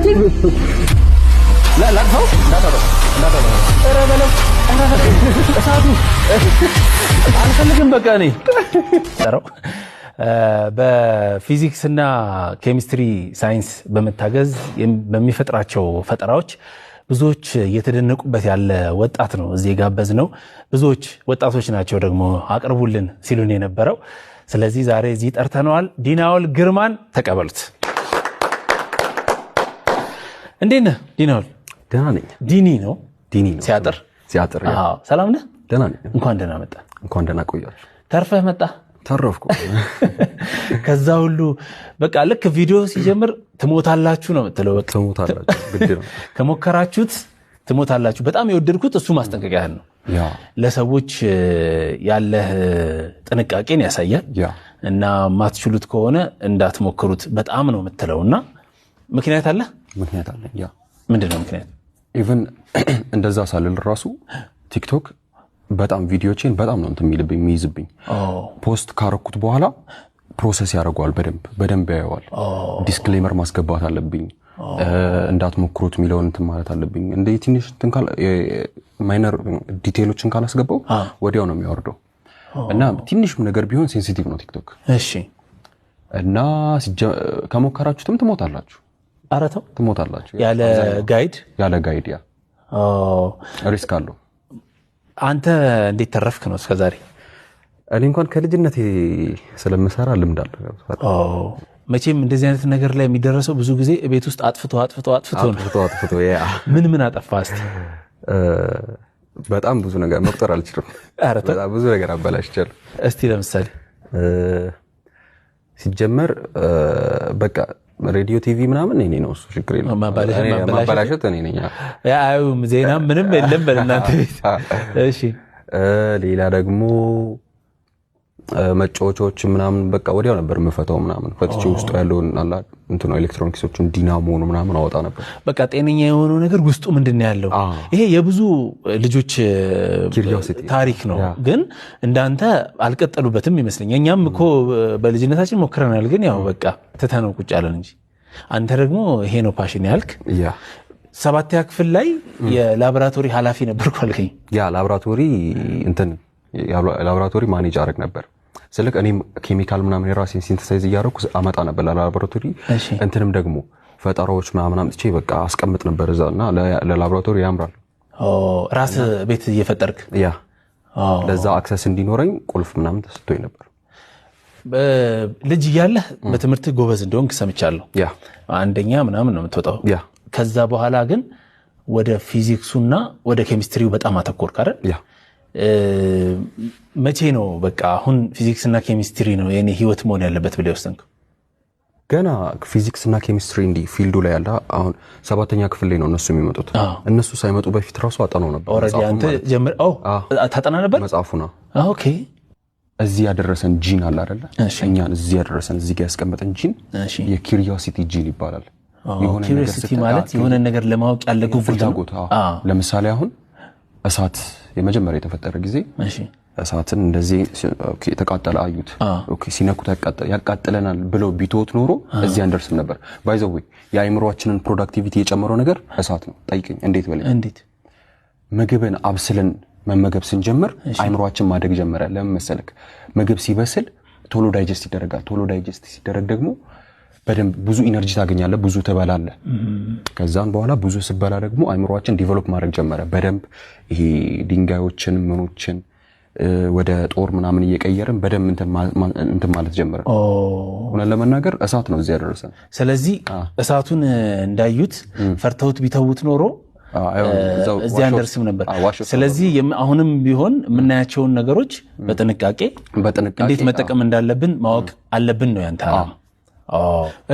لا لا فوق لا لا لا እሳቱ አልፈልግም በቃ እኔ በፊዚክስ እና ኬሚስትሪ ሳይንስ በመታገዝ በሚፈጥራቸው ፈጠራዎች ብዙዎች እየተደነቁበት ያለ ወጣት ነው እዚህ ጋበዝ ነው። ብዙዎች ወጣቶች ናቸው ደግሞ አቅርቡልን ሲሉን የነበረው። ስለዚህ ዛሬ እዚህ ጠርተነዋል። ዲናኦል ግርማን ተቀበሉት። እንዴት ነህ ዲናኦል? ደህና ነኝ። ዲኒ ነው ሲያጥር አዎ ሰላም ነህ? ደህና ነኝ። እንኳን ደህና መጣ። እንኳን ደህና ቆያችሁ። ተርፈህ መጣ? ተረፍኩ። ከዛ ሁሉ በቃ ልክ ቪዲዮ ሲጀምር ትሞታላችሁ ነው የምትለው። በቃ ትሞታላችሁ ግድ ነው። ከሞከራችሁት ትሞታላችሁ። በጣም የወደድኩት እሱ ማስጠንቀቂያ ነው። ያ ለሰዎች ያለህ ጥንቃቄን ያሳያል። ያ እና ማትችሉት ከሆነ እንዳትሞክሩት በጣም ነው የምትለውና ምክንያት አለ? ምክንያት አለ። ያ ምንድነው ምክንያት? ኢቭን እንደዛ ሳልል ራሱ ቲክቶክ በጣም ቪዲዮችን በጣም ነው የሚልብኝ የሚይዝብኝ። ፖስት ካረኩት በኋላ ፕሮሰስ ያደርገዋል፣ በደንብ ያየዋል። ዲስክሌመር ማስገባት አለብኝ፣ እንዳትሞክሩት የሚለውን እንትን ማለት አለብኝ። እንደ ትንሽ ማይነር ዲቴይሎችን ካላስገባው ወዲያው ነው የሚያወርደው። እና ትንሽም ነገር ቢሆን ሴንሲቲቭ ነው ቲክቶክ። እሺ። እና ከሞከራችሁትም ትሞታላችሁ። አረተው ትሞታላችሁ ያለ ጋይድ ያ ሪስክ አለው። አንተ እንዴት ተረፍክ ነው እስከዛሬ? እኔ እንኳን ከልጅነቴ ስለምሰራ ልምድ አለ። መቼም እንደዚህ አይነት ነገር ላይ የሚደረሰው ብዙ ጊዜ ቤት ውስጥ አጥፍቶ ያ ምን አጠፋህ እስቲ? በጣም ብዙ ነገር መቁጠር አልችልም። በጣም ብዙ ነገር አበላሽቻለሁ። እስቲ ለምሳሌ ሲጀመር በቃ ሬዲዮ ቲቪ ምናምን እኔ ነው እሱ ችግር የለም። ማባላሸት እኔ ነኝ። ያው ዜና ምንም የለም በእናንተ ቤት። እሺ። ሌላ ደግሞ መጫወቻዎች ምናምን በቃ ወዲያው ነበር የምፈታው ምናምን ፈትቼ ውስጡ ያለውን እንትን ኤሌክትሮኒክሶችን ዲናሞን ምናምን አወጣ ነበር። በቃ ጤነኛ የሆነው ነገር ውስጡ ምንድነው ያለው? ይሄ የብዙ ልጆች ታሪክ ነው። ግን እንዳንተ አልቀጠሉበትም ይመስለኛል። እኛም እኮ በልጅነታችን ሞክረናል፣ ግን ያው በቃ ትተነው ቁጭ አለን እንጂ አንተ ደግሞ ይሄ ነው ፓሽን ያልክ። ያ 7ኛ ክፍል ላይ የላቦራቶሪ ኃላፊ ነበርኩ አልከኝ። ያ ላቦራቶሪ ማኔጅ አደረግ ነበር። ስለዚህ እኔም ኬሚካል ምናምን የራሴን ሲንተሳይዝ እያደረኩ አመጣ ነበር ለላቦራቶሪ። እንትንም ደግሞ ፈጠራዎች ምናምን አምጥቼ በቃ አስቀምጥ ነበር እዛና ለላቦራቶሪ ያምራል። ራስ ቤት እየፈጠርክ ያ ለዛ አክሰስ እንዲኖረኝ ቁልፍ ምናምን ተሰጥቶኝ ነበር። ልጅ እያለህ በትምህርት ጎበዝ እንደሆንክ ሰምቻለሁ። ያ አንደኛ ምናምን ነው የምትወጣው። ያ ከዛ በኋላ ግን ወደ ፊዚክሱና ወደ ኬሚስትሪው በጣም አተኮርክ አይደል? ያ መቼ ነው በቃ አሁን ፊዚክስ እና ኬሚስትሪ ነው የኔ ህይወት መሆን ያለበት ብለህ ወሰንክ? ገና ፊዚክስ እና ኬሚስትሪ እንዲ ፊልዱ ላይ ያለ አሁን 7ኛ ክፍል ላይ ነው እነሱ የሚመጡት። እነሱ ሳይመጡ በፊት ራሱ አጠናው ነበር። ኦሬዲ አንተ ጀምር ታጠና ነበር መጽሐፉ ነው። ኦኬ። እዚህ ያደረሰን ጂን አለ አይደለ? እኛን እዚህ ያደረሰን እዚህ ጋር ያስቀመጠን ጂን የኪሪዮሲቲ ጂን ይባላል። ኪሪዮሲቲ ማለት የሆነ ነገር ለማወቅ ያለ ጉጉት። ለምሳሌ አሁን እሳት የመጀመሪያ የተፈጠረ ጊዜ እሳትን እንደዚህ የተቃጠለ አዩት። ሲነኩት ያቃጥለናል ብለው ቢተውት ኖሮ እዚህ አንደርስም ነበር። ባይ ዘ ዌይ የአይምሮአችንን ፕሮዳክቲቪቲ የጨመረው ነገር እሳት ነው። ጠይቀኝ እንዴት በለኝ። እንዴት? ምግብን አብስለን መመገብ ስንጀምር አይምሮአችን ማደግ ጀመረ። ለምን መሰለክ? ምግብ ሲበስል ቶሎ ዳይጀስት ይደረጋል። ቶሎ ዳይጀስት ሲደረግ ደግሞ በደንብ ብዙ ኢነርጂ ታገኛለህ፣ ብዙ ትበላለህ። ከዛን በኋላ ብዙ ስበላ ደግሞ አይምሮአችን ዲቨሎፕ ማድረግ ጀመረ በደንብ። ይሄ ድንጋዮችን ምኖችን ወደ ጦር ምናምን እየቀየርን በደንብ እንትን ማለት ጀመረ። ሆነን ለመናገር እሳት ነው እዚህ ያደረሰን። ስለዚህ እሳቱን እንዳዩት ፈርተውት ቢተውት ኖሮ እዚህ አንደርስም ነበር። ስለዚህ አሁንም ቢሆን የምናያቸውን ነገሮች በጥንቃቄ እንዴት መጠቀም እንዳለብን ማወቅ አለብን ነው ያንተ ዓላማ።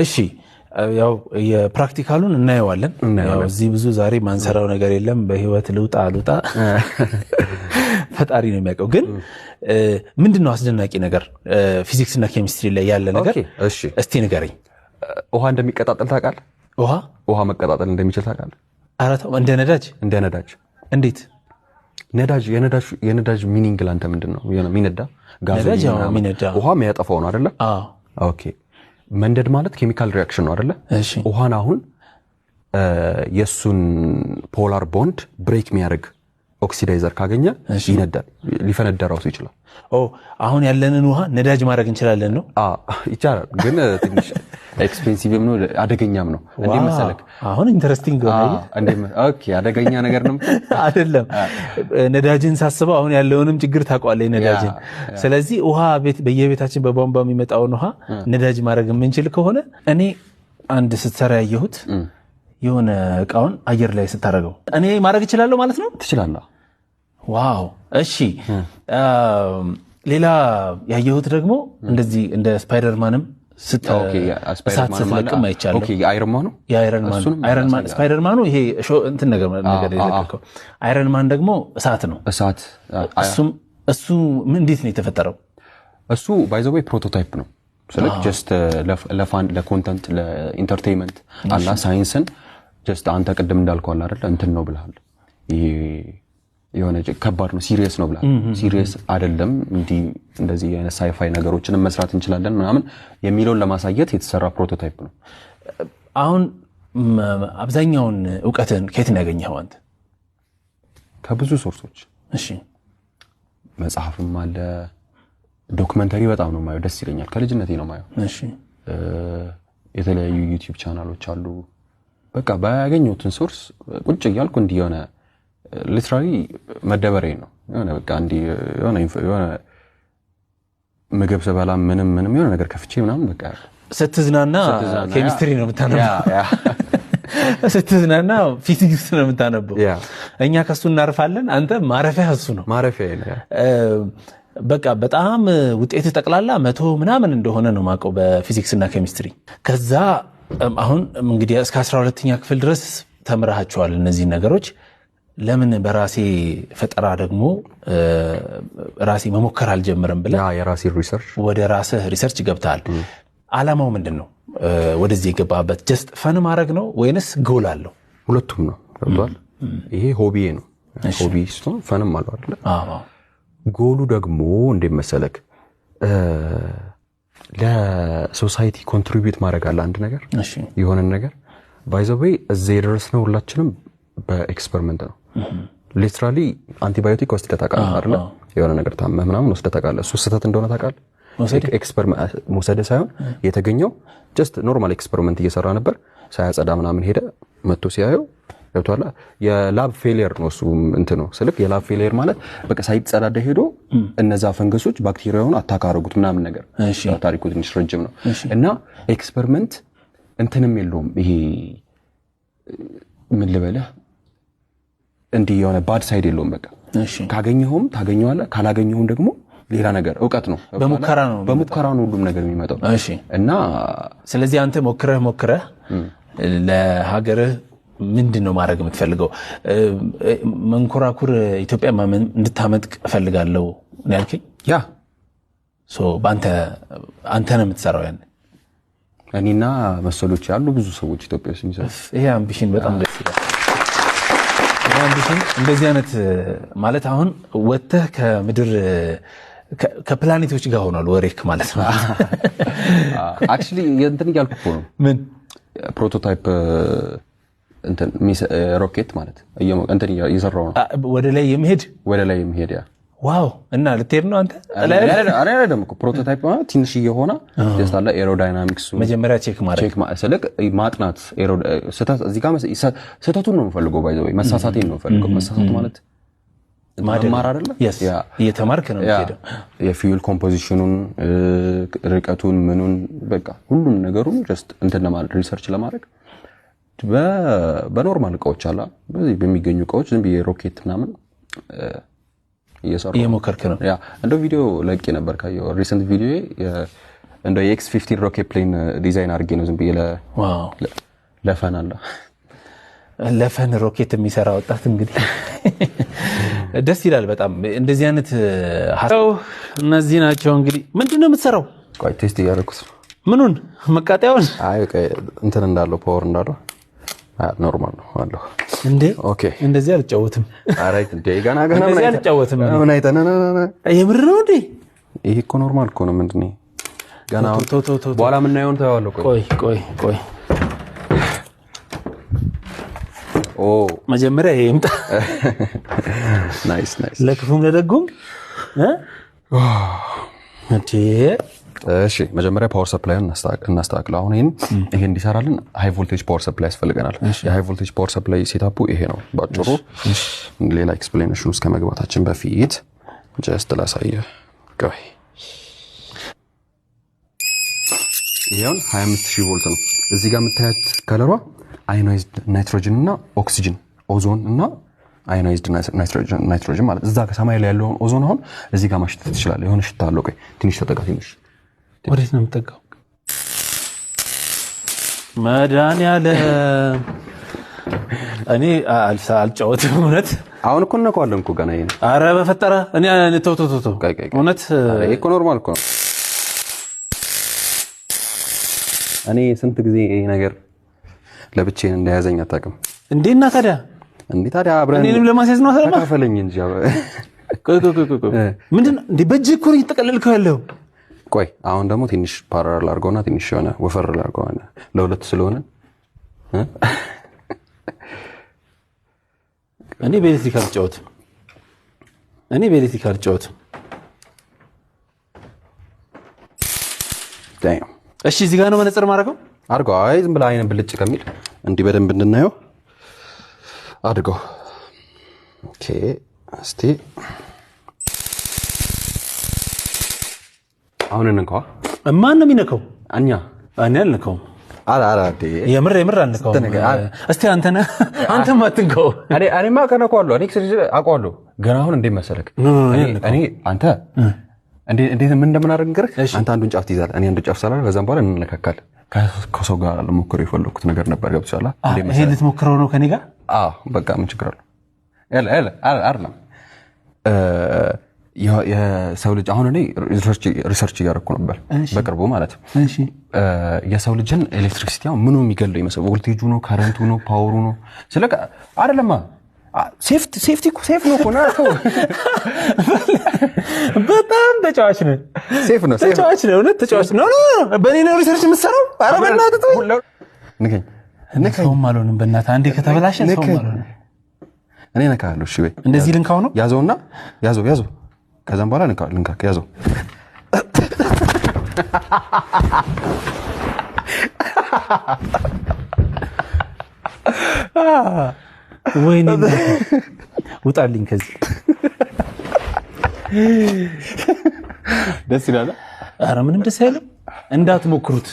እሺ ያው የፕራክቲካሉን እናየዋለን። ያው እዚህ ብዙ ዛሬ ማንሰራው ነገር የለም። በህይወት ልውጣ ፈጣሪ ነው የሚያውቀው። ግን ምንድነው አስደናቂ ነገር ፊዚክስ እና ኬሚስትሪ ላይ ያለ ነገር? እስቲ ንገረኝ። ውሃ እንደሚቀጣጠል ታውቃለህ? ውሃ መቀጣጠል እንደሚችል ታውቃለህ? አራታው እንደ ነዳጅ እንዴት? የነዳጅ ሚኒንግ ላንተ ምንድነው? የሚነዳ ጋዝ ውሃ የሚያጠፋው ነው አይደለ? ኦኬ። መንደድ ማለት ኬሚካል ሪአክሽን ነው አይደለ? ውሃን አሁን የሱን ፖላር ቦንድ ብሬክ የሚያደርግ ኦክሲዳይዘር ካገኘ ይነዳል፣ ሊፈነዳ ራሱ ይችላል። አሁን ያለንን ውሃ ነዳጅ ማድረግ እንችላለን ነው? ይቻላል፣ ግን ትንሽ ኤክስፔንሲቭም ነው አደገኛም ነው። እንዴ መሰለክ አሁን ኢንተረስቲንግ ነው። ኦኬ አደገኛ ነገር ነው አይደለም። ነዳጅን ሳስበው አሁን ያለውንም ችግር ታውቀዋለህ ነዳጅን። ስለዚህ ውሃ በየቤታችን በቧንቧ የሚመጣውን ውሃ ነዳጅ ማድረግ የምንችል ከሆነ እኔ አንድ ስትሰራ ያየሁት የሆነ እቃውን አየር ላይ ስታደርገው እኔ ማድረግ እችላለሁ ማለት ነው? ትችላለህ። ዋው እሺ። ሌላ ያየሁት ደግሞ እንደዚህ እንደ ስፓይደርማንም እሳት ስትለቅም አይቻለሁ። የአይረንማን ስፓይደርማኑ ይሄ እንትን ነገር የለቀቀው፣ አይረንማን ደግሞ እሳት ነው። እሱ እንዴት ነው የተፈጠረው? እሱ ባይ ዘ ዌይ ፕሮቶታይፕ ነው። ስለዚህ ጀስት ለፋን ለኮንተንት ለኢንተርቴይንመንት አላ ሳይንስን ጀስት አንተ ቅድም እንዳልከው አለ አይደል እንትን ነው ብለሃል። ይሄ የሆነ ከባድ ነው ሲሪየስ ነው ብለሃል። ሲሪየስ አይደለም እንደዚህ አይነት ሳይፋይ ነገሮችን መስራት እንችላለን ምናምን የሚለውን ለማሳየት የተሰራ ፕሮቶታይፕ ነው። አሁን አብዛኛውን ዕውቀትን ከየት ነው ያገኘኸው አንተ? ከብዙ ሶርሶች። እሺ መጽሐፍም አለ፣ ዶክመንተሪ በጣም ነው ማየው፣ ደስ ይለኛል። ከልጅነቴ ነው ማየው። እሺ የተለያዩ ዩቲዩብ ቻናሎች አሉ። በቃ ባያገኘሁትን ሶርስ ቁጭ እያልኩ እንዲህ የሆነ ሊትራሊ መደበሬ ነው የሆነ በቃ እንዲህ የሆነ ምግብ ስበላ ምንም የሆነ ነገር ከፍቼ ምናምን በቃ ስትዝናና ኬሚስትሪ ነው የምታነበው። ስትዝናና ፊዚክስ ነው የምታነበው። እኛ ከሱ እናርፋለን፣ አንተ ማረፊያ እሱ ነው። ማረፊያ ነው በቃ በጣም ውጤት ጠቅላላ 100 ምናምን እንደሆነ ነው ማቀው በፊዚክስ እና ኬሚስትሪ። ከዛ አሁን እንግዲህ እስከ 12ኛ ክፍል ድረስ ተምራሃቸዋል እነዚህ ነገሮች። ለምን በራሴ ፈጠራ ደግሞ ራሴ መሞከር አልጀምርም ብለህ የራሴ ሪሰርች ወደ ራስህ ሪሰርች ገብተሃል። ዓላማው ምንድነው? ወደዚህ የገባበት ጀስት ፈን ማድረግ ነው ወይንስ ጎል አለው? ሁለቱም ነው። ገብቷል። ይሄ ሆቢዬ ነው። ሆቢ ሲሆን ፈንም አለው አይደል? ጎሉ ደግሞ እንዴት መሰለክ ለሶሳይቲ ኮንትሪቢዩት ማድረግ አለ አንድ ነገር የሆነ ነገር ባይ ዘ ዌይ እዚህ የደረስነው ሁላችንም በኤክስፐሪመንት ነው። ሊትራሊ አንቲባዮቲክ ወስደህ ታውቃለህ አይደል? የሆነ ነገር ታመህ ምናምን ወስደህ ታውቃለህ። እሱ ስህተት እንደሆነ ታውቃለህ። ኤክስፐሪመንት መውሰድ ሳይሆን የተገኘው ጀስት ኖርማል ኤክስፐሪመንት እየሰራ ነበር። ሳያጸዳ ምናምን ሄደ መጥቶ ሲያየው ገብቷል። የላብ ፌሊየር ነው እሱ እንት ነው ስልክ የላብ ፌሊየር ማለት በቃ ሳይጸዳዳ ሄዶ እነዛ ፈንገሶች ባክቴሪያውን አታካረጉት ምናምን ነገር። ታሪኩ ትንሽ ረጅም ነው እና ኤክስፐሪመንት እንትንም የለውም። ይሄ ምን ልበልህ እንዲህ የሆነ ባድ ሳይድ የለውም። በቃ ካገኘኸውም ታገኘዋለህ፣ ካላገኘኸውም ደግሞ ሌላ ነገር ዕውቀት ነው። በሙከራ ነው ሁሉም ነገር የሚመጣው። እና ስለዚህ አንተ ሞክረህ ለሀገርህ ምንድነው ማድረግ የምትፈልገው? መንኮራኩር ኢትዮጵያ እንድታመጥቅ እፈልጋለሁ ነው ያልከኝ? ያ አንተ ነው የምትሰራው ያን? እኔና መሰሎች ያሉ ብዙ ሰዎች ኢትዮጵያ ውስጥ የሚሰሩ። ይሄ አምቢሽን በጣም ደስ ይላል። ይሄ አምቢሽን እንደዚህ አይነት ማለት አሁን ወጥተህ ከምድር ከፕላኔቶች ጋር ሆኗል ወሬክ ማለት ነው። አክቹሊ እንትን እያልኩ እኮ ነው። ምን ፕሮቶታይፕ እንትን ሮኬት ማለት እንትን እየሰራው ነው። ወደ ላይ የሚሄድ ያ ዋው! እና ልትሄድ ነው አንተ? አረ ደግሞ ፕሮቶታይፕ ማለት ትንሽ እየሆነ ጀስት አለ ኤሮዳይናሚክሱ መጀመሪያ ቼክ ማድረግ ማጥናት እዚህ ጋር ስህተቱን ነው የምፈልገው። ባይ ዘ ወይ መሳሳቴን ነው የምፈልገው። መሳሳት ማለት ማማር አይደለ? እየተማርክ ነው የምትሄደው። የፊውል ኮምፖዚሽኑን ርቀቱን ምኑን በቃ ሁሉም ነገሩን ጀስት እንትን ለማድረግ ሪሰርች ለማድረግ በኖርማል እቃዎች አላ በዚህ በሚገኙ እቃዎች ዝም ብዬ ሮኬት ምናምን እየሞከርክ ነው። ያ እንደው ቪዲዮ ለቄ ነበር ካየው ሪሰንት ቪዲዮ እንደው የኤክስ15 ሮኬት ፕሌን ዲዛይን አድርጌ ነው ዝም ብዬ ለፈን አለ ለፈን ሮኬት የሚሰራ ወጣት እንግዲህ ደስ ይላል በጣም። እንደዚህ አይነት ሀሳብ እነዚህ ናቸው እንግዲህ። ምንድነው የምትሰራው? ቆይ ቴስት እያደረኩት። ምኑን? መቃጠያውን? አይ እንትን እንዳለው ፓወር እንዳለው ኖርማል ነው አለው እንዴ? ኦኬ እንደዚህ አልጫወትም። አራይ እንዴ ገና እንደዚህ አልጫወትም። ምን አይተናና የምር ነው እንዴ? ይሄ እኮ ኖርማል እኮ ነው። ምንድነው ገና በኋላ ምን እናየውን ታያዋለሁ። ቆይ መጀመሪያ ይሄ ይምጣ። ናይስ ለክፉም ለደጉም እሺ መጀመሪያ ፓወር ሰፕላይን እናስተካክል። አሁን ይሄን እንዲሰራልን ሃይ ቮልቴጅ ፓወር ሰፕላይ ያስፈልገናል። የሃይ ቮልቴጅ ፓወር ሰፕላይ ሴታፑ ይሄ ነው ባጭሩ። ሌላ ኤክስፕሌኔሽን ውስጥ ከመግባታችን በፊት ጀስት ላሳየህ። ቆይ ይሄን 25000 ቮልት ነው። እዚህ ጋር የምታያት ከለሯ አዮናይዝድ ናይትሮጅን እና ኦክሲጅን ኦዞን እና አዮናይዝድ ናይትሮጅን ማለት እዛ ከሰማይ ላይ ያለውን ኦዞን አሁን እዚህ ጋር ማሽተት ትችላለህ። የሆነ ሽታ አለው። ቆይ ትንሽ ተጠጋ። ትንሽ ወዴት ነው የምጠጋው? መድኃኒዓለም እኔ አልጫወትም እውነት። አሁን እኮ እናውቀዋለን እኮ ገና ይሄን። ኧረ በፈጠረ እኔ ተው እውነት ይሄ እኮ ኖርማል እኮ ነው። እኔ ስንት ጊዜ ይሄ ነገር ለብቻዬን እንደያዘኝ አታውቅም እንዴና ታዲያ አብረን እኔንም ለማስያዝ ነው አሰለማ ተካፈለኝ እንጂ ቆይ ምንድነው እንዴ በእጅህ እኮ እየተጠቀለልከው ያለው? ቆይ አሁን ደግሞ ትንሽ ፓራላል አድርገውና ትንሽ የሆነ ወፈር አድርገውና ለሁለት ስለሆነ እኔ በኤሌክትሪክ አልጫወትም። እሺ እዚህ ጋር ነው መነጽር ማድረገው አድርገው። አይ ዝም ብለህ አይነን ብልጭ ከሚል እንዲህ በደንብ እንድናየው አድርገው። ኦኬ እስቲ አሁን እንንካው። ማን ነው የሚነካው? እኔ አልነካውም። አራራዴ የምር አልነካውም። እስቲ አንተ ማትንካው። እኔማ ከነካዋለሁ። እኔ አውቀዋለሁ። ግን አሁን እንዴት መሰለክ እኔ አንተ እንዴት ምን እንደምናደርግ ንገርህ። አንተ አንዱን ጫፍ ትይዛለህ፣ እኔ አንዱን ጫፍ ሳላደርግ ከዛም በኋላ እንነካካለን። ከሰው ጋር ለሞክረው የፈለኩት ነገር ነበር። ገብቶሻል? ይሄ ልትሞክረው ነው ከኔ ጋር? በቃ ምን ችግር አለው? አይደለም የሰው ልጅ አሁን እኔ ሪሰርች እያደረኩ ነበር በቅርቡ ማለት ነው። የሰው ልጅን ኤሌክትሪሲቲ ምኑ የሚገለው ይመስል ቮልቴጁ ነው፣ ካረንቱ ነው፣ ፓወሩ ነው? ስለካ አይደለም ሴፍቲ ነው እኮ ነው። በጣም ተጫዋች ነው። ሴፍ ነው፣ እውነት ተጫዋች ነው። በእኔ ነው ሪሰርች የምትሰራው? ኧረ በእናትህ ተው። ንከኝ አልሆንም በእናትህ። አንዴ ከተበላሸ ሰው አልሆንም። እኔ ነካለሁ። እሺ በይ እንደዚህ ልንካው ነው። ያዘውና ያዘው ከዛም በኋላ ልንካ ያዘው። ወይኔ ውጣልኝ ከዚህ። ደስ ይላል። ኧረ ምንም ደስ አይልም። እንዳትሞክሩት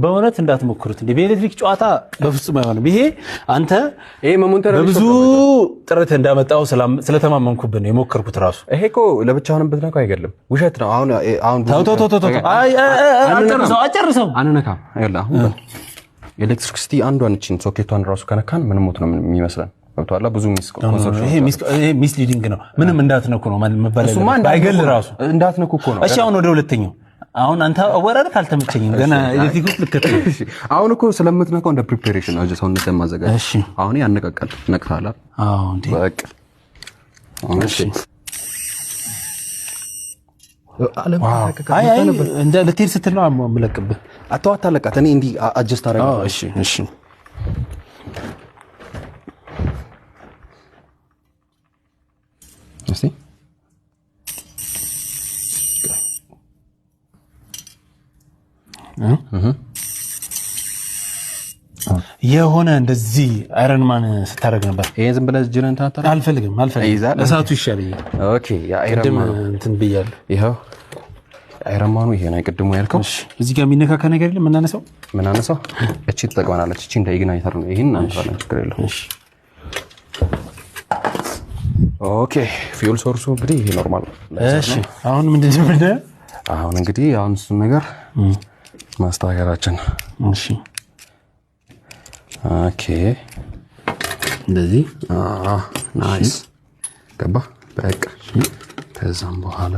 በእውነት እንዳትሞክሩት። እንደ በኤሌክትሪክ ጨዋታ በፍጹም አይሆንም። ይሄ አንተ በብዙ ጥረት እንዳመጣው ስለተማመንኩብህ ነው የሞከርኩት ራሱ። ይሄ እኮ ለብቻውንም ብትነካው አይገድልም። ውሸት ነው። አሁን አጨርሰው አንነካም። አይደል አሁን ኤሌክትሪክሲቲ አንዷን እቺን ሶኬቷን ራሱ ከነካን ምን ሞት ነው የሚመስለን? ገብቶሃል? ብዙ ይሄ ሚስሊዲንግ ነው። ምንም እንዳትነኩ ነው ማለት አይገል ራሱ እንዳትነኩ እኮ ነው። እሺ አሁን ወደ ሁለተኛው። አሁን አንተ አወራረድ አልተመቸኝም ገና ኤሌክትሪክ ውስጥ ልከተል። አሁን እኮ ስለምትነካው እንደ ፕሪፓሬሽን ነው ሰውነት ማዘጋጀት። እሺ አሁን ያነቃቃል። ነቅታላ? አዎ እንዴ በቃ እሺ። አይ እንደ ለቴል ስትል ነው የምለቅብህ። አታለቃት። እኔ እንዲህ አጀስት አደረጋለሁ። እሺ እስቲ የሆነ እንደዚህ አይረንማን ስታደርግ ነበር። ይሄ ዝም ብለህ እጅህን እንትን አታደርግ። አልፈልግም እሳቱ ይሻለኛል። ኦኬ የአይረንማን እንትን ብያለሁ። ይሄው አይረንማኑ ይሄ ነው ቅድሙ ያልከው። እዚህ ጋር የሚነካካ ነገር የለም። ምናነሳው እቺ ትጠቅመናለች። እቺ እንደ ኢግናይተር ነው። ይሄን አንተራለን ችግር የለውም። እሺ ኦኬ ፊውል ሶርሱ እንግዲህ ይሄ ኖርማል ነው። እሺ አሁን ምንድነው የምናየው? አሁን እንግዲህ እሱን ነገር ማስተካከላችን። እሺ ኦኬ እንደዚህ ናይስ ገባ። በቃ ከዛም በኋላ